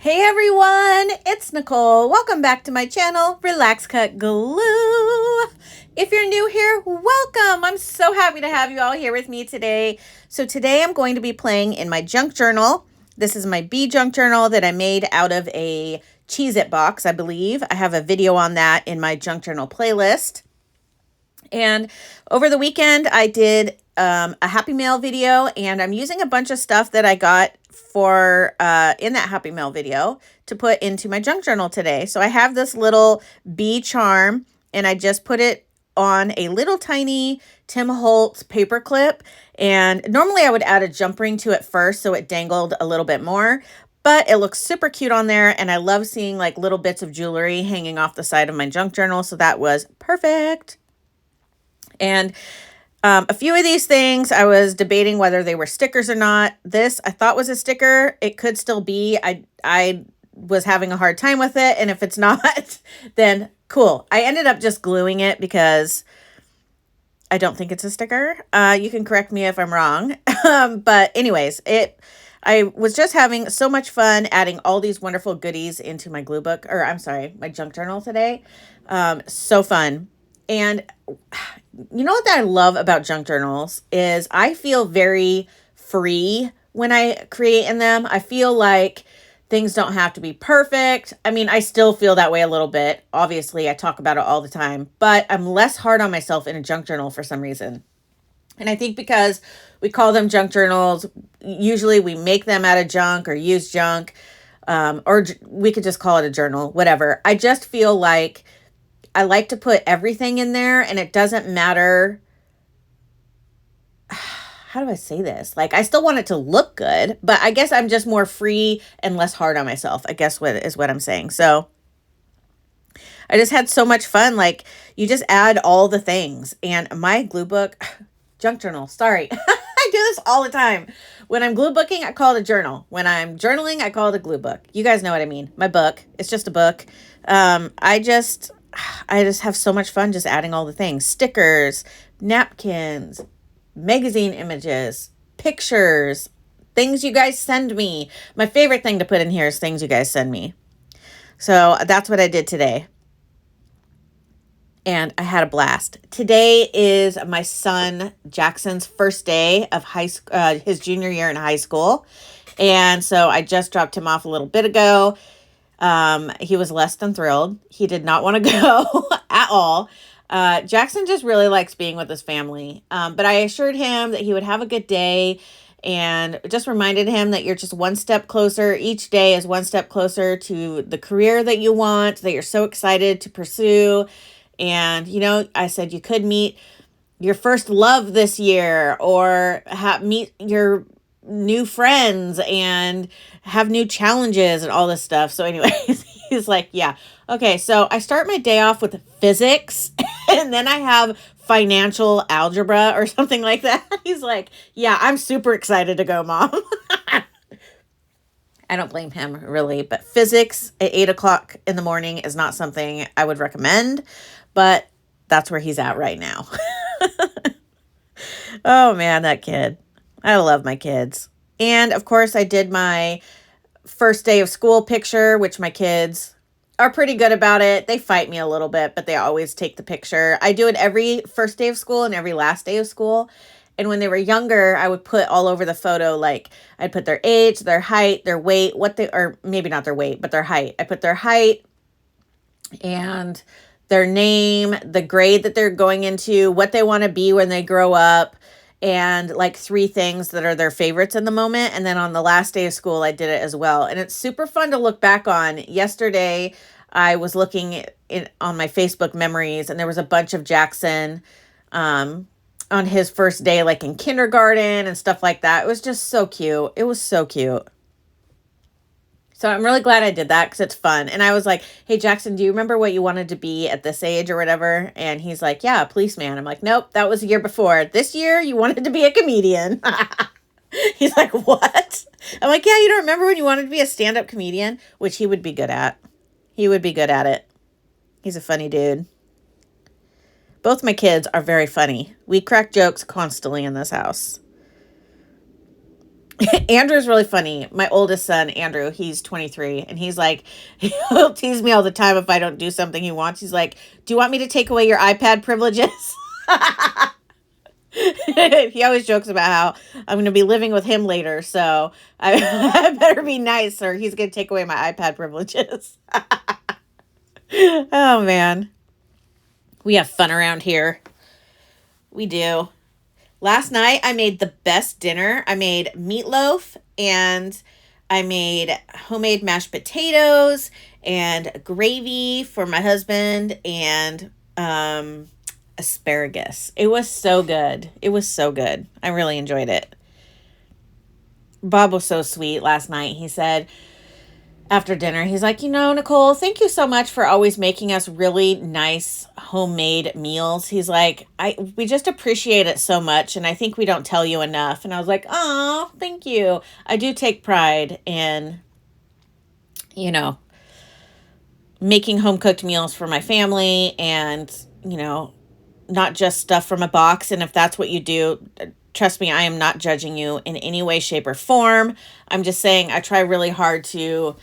Hey everyone, it's Nicole. Welcome back to my channel, Relax.Cut.Glue. If you're new here, welcome. I'm so happy to have you all here with me today. So today I'm going to be playing in my junk journal. This is my bee junk journal that I made out of a Cheez-It box, I believe. I have a video on that in my junk journal playlist. And over the weekend, I did a Happy Mail video, and I'm using a bunch of stuff that I got for in that Happy Mail video to put into my junk journal today. So I have this little bee charm, and I just put it on a little tiny Tim Holtz paper clip. And normally I would add a jump ring to it first so it dangled a little bit more. But it looks super cute on there, and I love seeing like little bits of jewelry hanging off the side of my junk journal. So that was perfect. And a few of these things, I was debating whether they were stickers or not. This I thought was a sticker. It could still be. I was having a hard time with it. And if it's not, then cool. I ended up just gluing it because I don't think it's a sticker. You can correct me if I'm wrong. But anyways, I was just having so much fun adding all these wonderful goodies into my glue book, or I'm sorry, my junk journal today. So fun. And you know what I love about junk journals is I feel very free when I create in them. I feel like things don't have to be perfect. I mean, I still feel that way a little bit. Obviously, I talk about it all the time, but I'm less hard on myself in a junk journal for some reason. And I think because we call them junk journals, usually we make them out of junk or use junk, or we could just call it a journal, whatever. I just feel like I like to put everything in there, and it doesn't matter. How do I say this? Like, I still want it to look good, but I guess I'm just more free and less hard on myself, I guess what I'm saying. So I just had so much fun. Like, you just add all the things. And my glue book, junk journal, sorry. I do this all the time. When I'm glue booking, I call it a journal. When I'm journaling, I call it a glue book. You guys know what I mean. My book. It's just a book. I just have so much fun just adding all the things. Stickers, napkins, magazine images, pictures, things you guys send me. My favorite thing to put in here is things you guys send me. So that's what I did today. And I had a blast. Today is my son Jackson's first day of his junior year in high school. And so I just dropped him off a little bit ago. He was less than thrilled. He did not want to go at all. Jackson just really likes being with his family. But I assured him that he would have a good day and just reminded him that you're just one step closer. Each day is one step closer to the career that you want, that you're so excited to pursue. And, you know, I said you could meet your first love this year or meet your new friends and have new challenges and all this stuff. So anyways, he's like, yeah, okay. So I start my day off with physics and then I have financial algebra or something like that. He's like, yeah, I'm super excited to go, Mom. I don't blame him really, but physics at 8 o'clock in the morning is not something I would recommend, but that's where he's at right now. Oh man, that kid. I love my kids. And of course, I did my first day of school picture, which my kids are pretty good about it. They fight me a little bit, but they always take the picture. I do it every first day of school and every last day of school. And when they were younger, I would put all over the photo, like I'd put their age, their height, their weight, or maybe not their weight, but their height. I put their height and their name, the grade that they're going into, what they want to be when they grow up, and like 3 things that are their favorites in the moment. And then on the last day of school, I did it as well. And it's super fun to look back on. Yesterday, I was looking on my Facebook memories, and there was a bunch of Jackson on his first day, like in kindergarten and stuff like that. It was just so cute. It was so cute. So I'm really glad I did that because it's fun. And I was like, hey, Jackson, do you remember what you wanted to be at this age or whatever? And he's like, yeah, policeman. I'm like, nope, that was the year before. This year, you wanted to be a comedian. He's like, what? I'm like, yeah, you don't remember when you wanted to be a stand-up comedian? Which he would be good at. He would be good at it. He's a funny dude. Both my kids are very funny. We crack jokes constantly in this house. Andrew's really funny. My oldest son, Andrew, he's 23, and he's like, he'll tease me all the time if I don't do something he wants. He's like, "Do you want me to take away your iPad privileges?" He always jokes about how I'm going to be living with him later, so I better be nice or he's going to take away my iPad privileges. Oh, man. We have fun around here. We do. Last night, I made the best dinner. I made meatloaf and I made homemade mashed potatoes and gravy for my husband and asparagus. It was so good. It was so good. I really enjoyed it. Bob was so sweet last night. He said, after dinner, he's like, Nicole, thank you so much for always making us really nice homemade meals. He's like, we just appreciate it so much, and I think we don't tell you enough. And I was like, oh, thank you. I do take pride in, making home-cooked meals for my family and, not just stuff from a box. And if that's what you do, trust me, I am not judging you in any way, shape, or form. I'm just saying I try really hard to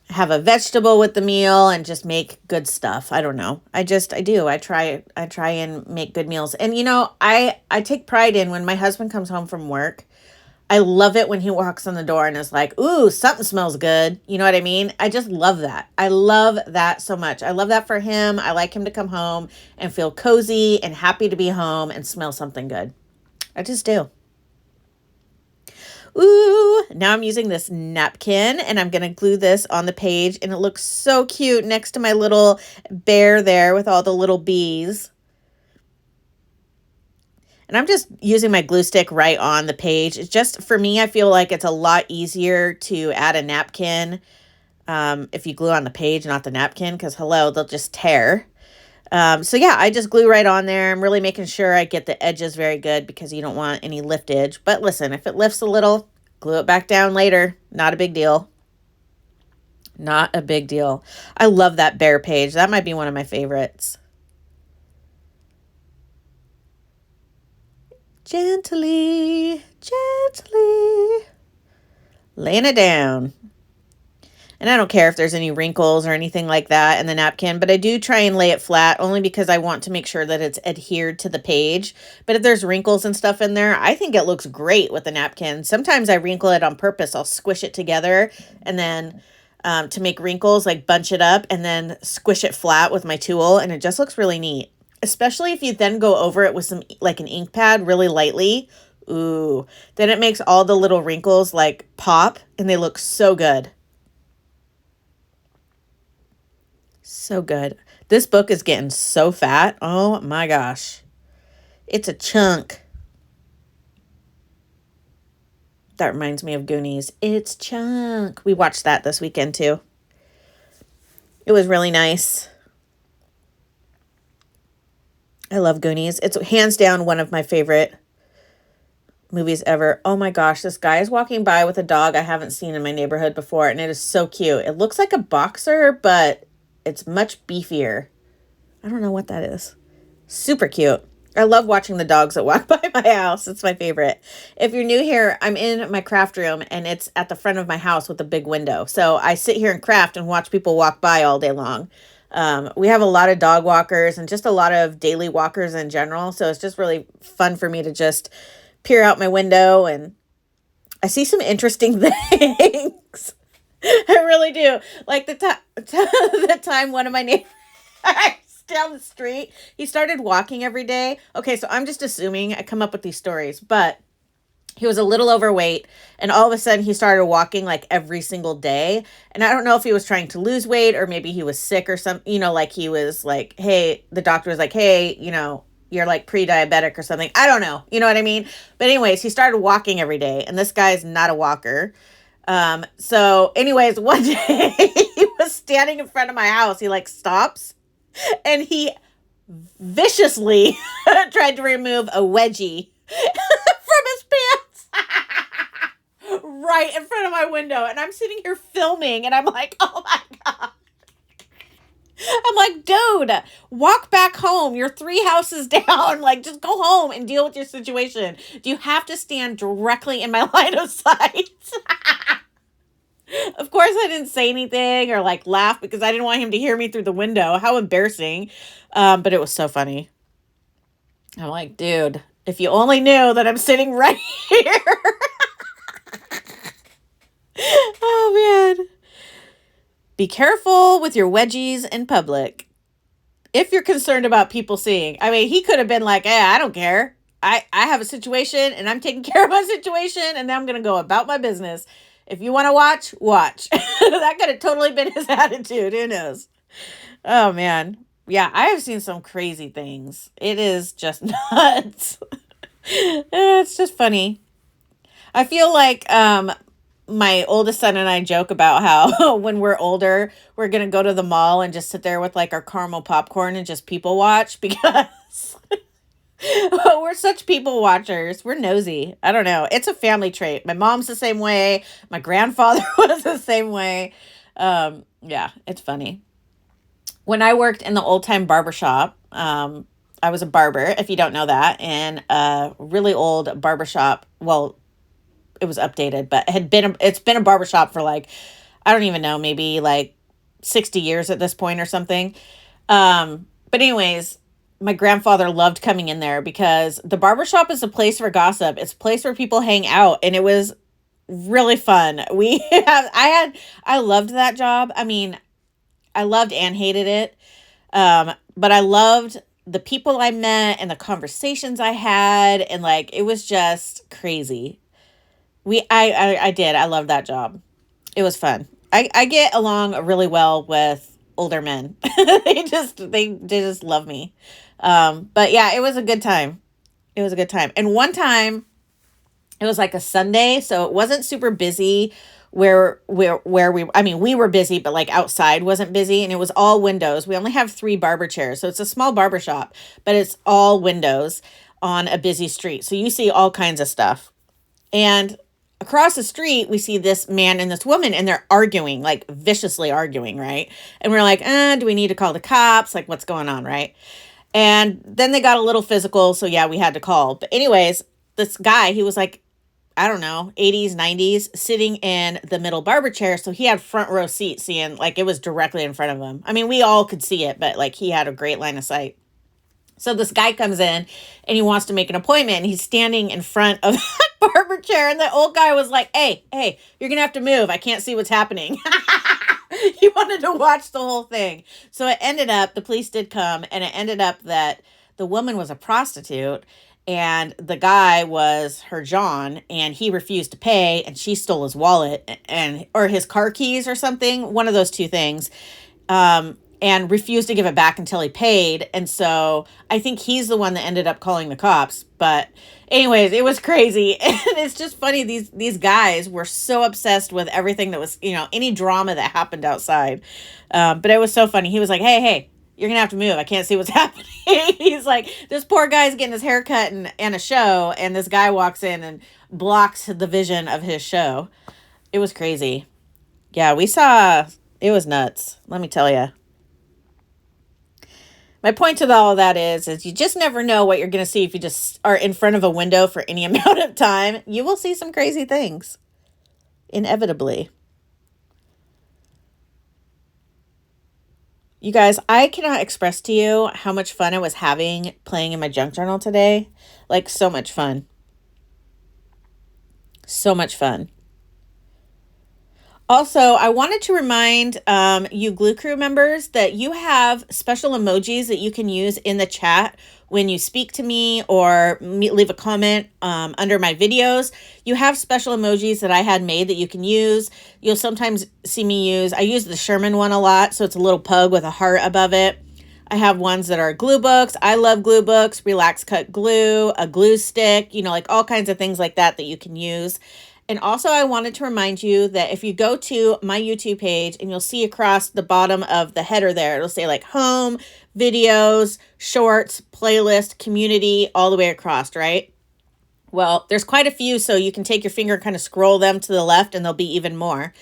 have a vegetable with the meal and just make good stuff. I don't know. I do. I try and make good meals. And, I take pride in when my husband comes home from work. I love it when he walks in the door and is like, ooh, something smells good. You know what I mean? I just love that. I love that so much. I love that for him. I like him to come home and feel cozy and happy to be home and smell something good. I just do. Ooh, now I'm using this napkin and I'm going to glue this on the page and it looks so cute next to my little bear there with all the little bees. And I'm just using my glue stick right on the page. It's just, for me, I feel like it's a lot easier to add a napkin if you glue on the page, not the napkin, because hello, they'll just tear. So yeah, I just glue right on there. I'm really making sure I get the edges very good because you don't want any liftage. But listen, if it lifts a little, glue it back down later. Not a big deal. Not a big deal. I love that bear page. That might be one of my favorites. Gently, gently, laying it down. And I don't care if there's any wrinkles or anything like that in the napkin, but I do try and lay it flat only because I want to make sure that it's adhered to the page. But if there's wrinkles and stuff in there, I think it looks great with the napkin. Sometimes I wrinkle it on purpose. I'll squish it together and then to make wrinkles, like bunch it up and then squish it flat with my tool, and it just looks really neat. Especially if you then go over it with some, like an ink pad really lightly. Ooh, then it makes all the little wrinkles like pop and they look so good. So good. This book is getting so fat. Oh my gosh. It's a chunk. That reminds me of Goonies. It's Chunk. We watched that this weekend too. It was really nice. I love Goonies. It's hands down one of my favorite movies ever. Oh my gosh, this guy is walking by with a dog I haven't seen in my neighborhood before, and it is so cute. It looks like a boxer, but it's much beefier. I don't know what that is. Super cute. I love watching the dogs that walk by my house. It's my favorite. If you're new here, I'm in my craft room, and it's at the front of my house with a big window. So I sit here and craft and watch people walk by all day long. We have a lot of dog walkers and just a lot of daily walkers in general. So it's just really fun for me to just peer out my window and I see some interesting things. I really do. Like the time one of my neighbors down the street, he started walking every day. Okay, so I'm just assuming I come up with these stories, but he was a little overweight and all of a sudden he started walking like every single day. And I don't know if he was trying to lose weight or maybe he was sick or something, like he was like, hey, the doctor was like, hey, you're like pre-diabetic or something. I don't know. You know what I mean? But anyways, he started walking every day and this guy's not a walker. So anyways, one day he was standing in front of my house. He like stops and he viciously tried to remove a wedgie from his pants. Right in front of my window, and I'm sitting here filming and I'm like, oh my god, I'm like, dude, walk back home. You're 3 houses down. Like, just go home and deal with your situation. Do you have to stand directly in my line of sight? Of course, I didn't say anything or like laugh because I didn't want him to hear me through the window. How embarrassing. But it was so funny. I'm like, dude, if you only knew that I'm sitting right here. Oh, man. Be careful with your wedgies in public. If you're concerned about people seeing. I mean, he could have been like, hey, I don't care. I have a situation and I'm taking care of my situation and then I'm going to go about my business. If you want to watch, watch. That could have totally been his attitude. Who knows? Oh, man. Yeah, I have seen some crazy things. It is just nuts. It's just funny. I feel like my oldest son and I joke about how when we're older, we're going to go to the mall and just sit there with like our caramel popcorn and just people watch because we're such people watchers. We're nosy. I don't know. It's a family trait. My mom's the same way. My grandfather was the same way. Yeah, it's funny. When I worked in the old time barbershop, I was a barber, if you don't know that, in a really old barbershop. Well, it was updated, but it's been a barbershop for like, I don't even know, maybe like 60 years at this point or something. But anyways, my grandfather loved coming in there because the barbershop is a place for gossip. It's a place where people hang out, and it was really fun. I loved that job. I mean, I loved and hated it. But I loved the people I met and the conversations I had, and like, it was just crazy. I loved that job. It was fun. I get along really well with older men. they just love me. But yeah, it was a good time. It was a good time. And one time it was like a Sunday, so it wasn't super busy we were busy, but like outside wasn't busy, and it was all windows. We only have 3 barber chairs. So it's a small barber shop, but it's all windows on a busy street. So you see all kinds of stuff. And across the street, we see this man and this woman, and they're arguing, like viciously arguing, right? And we're like, do we need to call the cops? Like, what's going on, right? And then they got a little physical, so yeah, we had to call. But anyways, this guy, he was like, I don't know, 80s, 90s, sitting in the middle barber chair. So he had front row seat, seeing, like, it was directly in front of him. I mean, we all could see it, but like, he had a great line of sight. So this guy comes in and he wants to make an appointment, and he's standing in front of that barber chair. And the old guy was like, hey, you're going to have to move. I can't see what's happening. He wanted to watch the whole thing. So it ended up, the police did come, and it ended up that the woman was a prostitute and the guy was her John, and he refused to pay, and she stole his wallet or his car keys or something, one of those two things. And refused to give it back until he paid. And so I think he's the one that ended up calling the cops. But anyways, it was crazy. And it's just funny. These guys were so obsessed with everything that was, any drama that happened outside. But it was so funny. He was like, hey, you're going to have to move. I can't see what's happening. He's like, this poor guy's getting his hair cut and a show. And this guy walks in and blocks the vision of his show. It was crazy. Yeah, it was nuts. Let me tell you. My point to all of that is you just never know what you're going to see if you just are in front of a window for any amount of time. You will see some crazy things. Inevitably. You guys, I cannot express to you how much fun I was having playing in my junk journal today. Like, so much fun. So much fun. Also, I wanted to remind you Glue Crew members that you have special emojis that you can use in the chat when you speak to me or leave a comment under my videos. You have special emojis that I had made that you can use. You'll sometimes see me I use the Sherman one a lot, so it's a little pug with a heart above it. I have ones that are glue books. I love glue books, Relax.Cut.Glue, a glue stick, like all kinds of things like that you can use. And also, I wanted to remind you that if you go to my YouTube page and you'll see across the bottom of the header there, it'll say like home, videos, shorts, playlist, community, all the way across, right? Well, there's quite a few, so you can take your finger and kind of scroll them to the left and there'll be even more.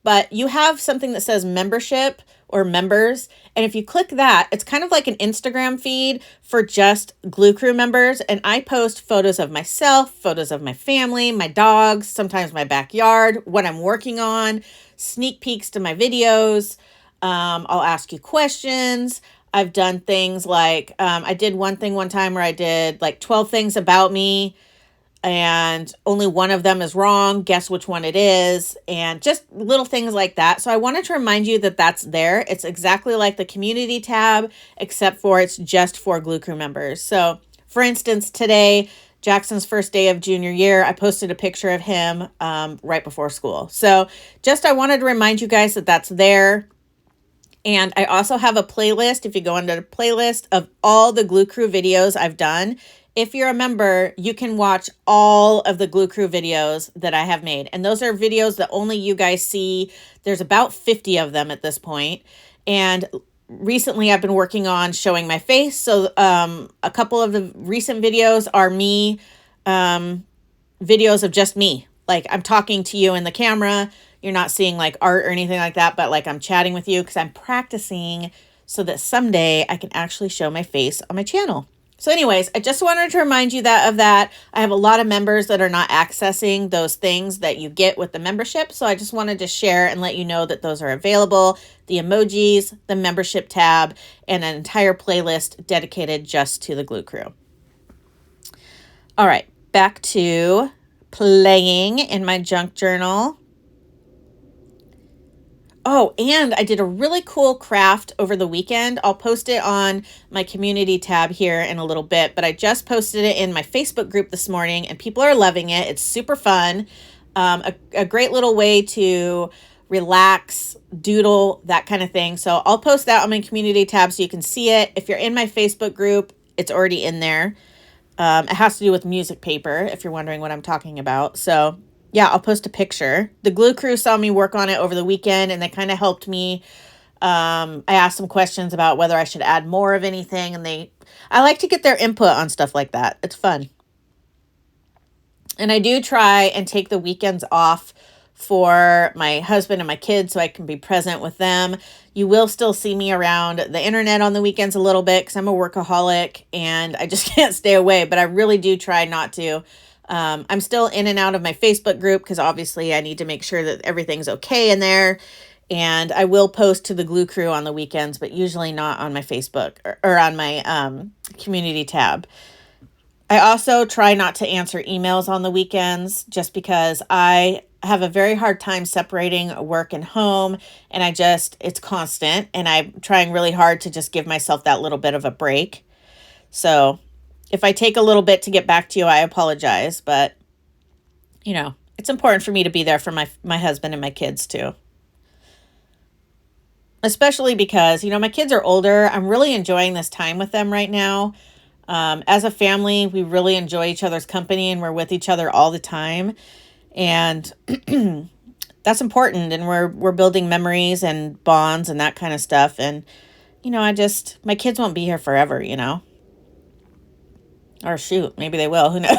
but you have something that says membership or members. And if you click that, it's kind of like an Instagram feed for just Glue Crew members. And I post photos of myself, photos of my family, my dogs, sometimes my backyard, what I'm working on, sneak peeks to my videos. I'll ask you questions. I've done things like, I did one thing one time where I did like 12 things about me, and only one of them is wrong. Guess which one it is. And just little things like that. So I wanted to remind you that that's there. It's exactly like the community tab, except for it's just for Glue Crew members. So for instance, today, Jackson's first day of junior year, I posted a picture of him right before school. So just, I wanted to remind you guys that that's there. And I also have a playlist, if you go into the playlist, of all the Glue Crew videos I've done. If you're a member, you can watch all of the Glue Crew videos that I have made. And those are videos that only you guys see. There's about 50 of them at this point. And recently I've been working on showing my face. So a couple of the recent videos are me, videos of just me. Like I'm talking to you in the camera. You're not seeing like art or anything like that, but like I'm chatting with you because I'm practicing so that someday I can actually show my face on my channel. So anyways, I just wanted to remind you of that. I have a lot of members that are not accessing those things that you get with the membership. So I just wanted to share and let you know that those are available. The emojis, the membership tab, and an entire playlist dedicated just to the Glue Crew. All right, back to playing in my junk journal. Oh, and I did a really cool craft over the weekend. I'll post it on my community tab here in a little bit, but I just posted it in my Facebook group this morning and people are loving it. It's super fun. A great little way to relax, doodle, that kind of thing. So I'll post that on my community tab so you can see it. If you're in my Facebook group, it's already in there. It has to do with music paper, if you're wondering what I'm talking about. So yeah, I'll post a picture. The Glue Crew saw me work on it over the weekend and they kind of helped me. I asked some questions about whether I should add more of anything, and I like to get their input on stuff like that. It's fun. And I do try and take the weekends off for my husband and my kids so I can be present with them. You will still see me around the internet on the weekends a little bit because I'm a workaholic and I just can't stay away, but I really do try not to. I'm still in and out of my Facebook group because obviously I need to make sure that everything's okay in there. And I will post to the Glue Crew on the weekends, but usually not on my Facebook or on my community tab. I also try not to answer emails on the weekends just because I have a very hard time separating work and home, and it's constant, and I'm trying really hard to just give myself that little bit of a break. So if I take a little bit to get back to you, I apologize, but you know, it's important for me to be there for my husband and my kids too. Especially because, you know, my kids are older. I'm really enjoying this time with them right now. As a family, we really enjoy each other's company and we're with each other all the time. And that's important. And we're building memories and bonds and that kind of stuff. And, you know, my kids won't be here forever, you know. Or shoot, maybe they will. Who knows?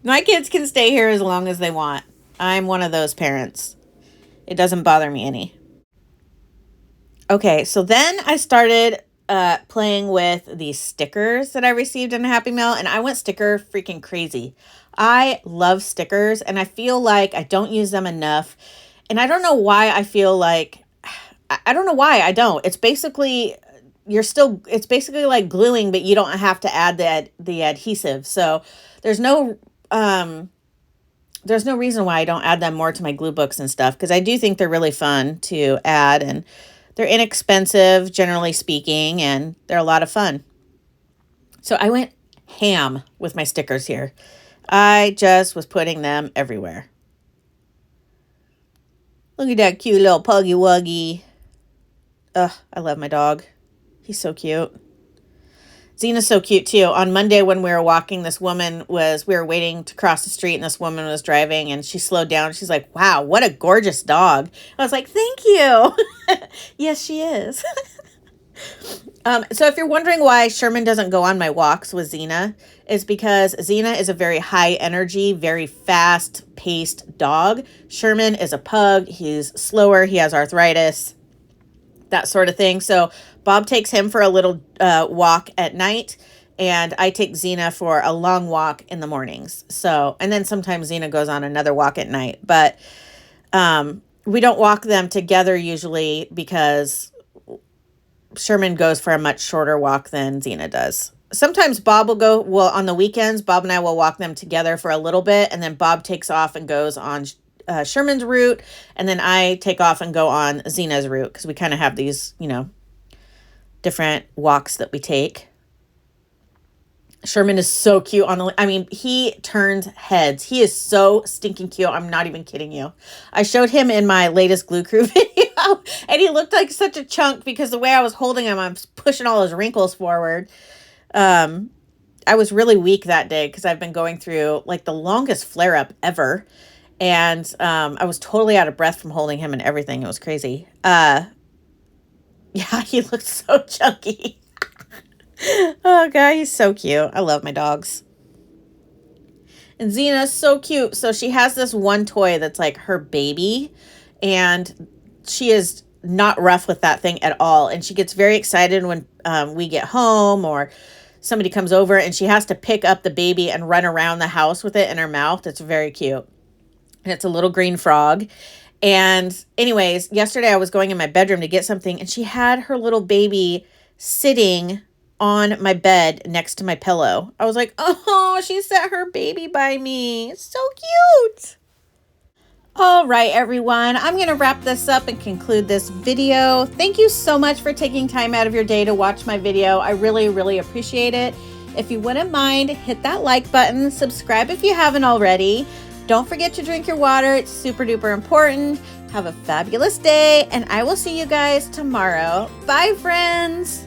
My kids can stay here as long as they want. I'm one of those parents. It doesn't bother me any. Okay, so then I started playing with these stickers that I received in a Happy Mail, and I went sticker freaking crazy. I love stickers, and I feel like I don't use them enough. And I don't know why I feel like, I don't know why I don't. It's basically, it's basically like gluing, but you don't have to add the adhesive. So there's no reason why I don't add them more to my glue books and stuff, because I do think they're really fun to add, and they're inexpensive, generally speaking, and they're a lot of fun. So I went ham with my stickers here. I just was putting them everywhere. Look at that cute little puggy wuggy. Ugh, I love my dog. He's so cute. Zena's so cute too. On Monday when we were walking, we were waiting to cross the street and this woman was driving and she slowed down. She's like, wow, what a gorgeous dog. I was like, thank you. Yes, she is. So if you're wondering why Sherman doesn't go on my walks with Xena, is because Xena is a very high energy, very fast paced dog. Sherman is a pug. He's slower. He has arthritis, that sort of thing. So Bob takes him for a little walk at night, and I take Xena for a long walk in the mornings. So, and then sometimes Xena goes on another walk at night, but we don't walk them together usually because Sherman goes for a much shorter walk than Xena does. Sometimes Bob will go, well, on the weekends, Bob and I will walk them together for a little bit, and then Bob takes off and goes on Sherman's route, and then I take off and go on Xena's route, because we kind of have these, different walks that we take. Sherman is so cute he turns heads. He is so stinking cute. I'm not even kidding you. I showed him in my latest Glue Crew video, and he looked like such a chunk because the way I was holding him, I'm pushing all his wrinkles forward. I was really weak that day because I've been going through like the longest flare-up ever, and I was totally out of breath from holding him and everything. It was crazy. Yeah, he looked so chunky. Oh, God, he's so cute. I love my dogs. And Xena's so cute. So she has this one toy that's like her baby, and she is not rough with that thing at all. And she gets very excited when we get home or somebody comes over, and she has to pick up the baby and run around the house with it in her mouth. It's very cute. And it's a little green frog. And anyways, yesterday I was going in my bedroom to get something, and she had her little baby sitting on my bed next to my pillow. I was like, oh, she set her baby by me. So cute. All right, everyone, I'm going to wrap this up and conclude this video. Thank you so much for taking time out of your day to watch my video. I really, really appreciate it. If you wouldn't mind, hit that like button, subscribe if you haven't already. Don't forget to drink your water. It's super duper important. Have a fabulous day, and I will see you guys tomorrow. Bye, friends.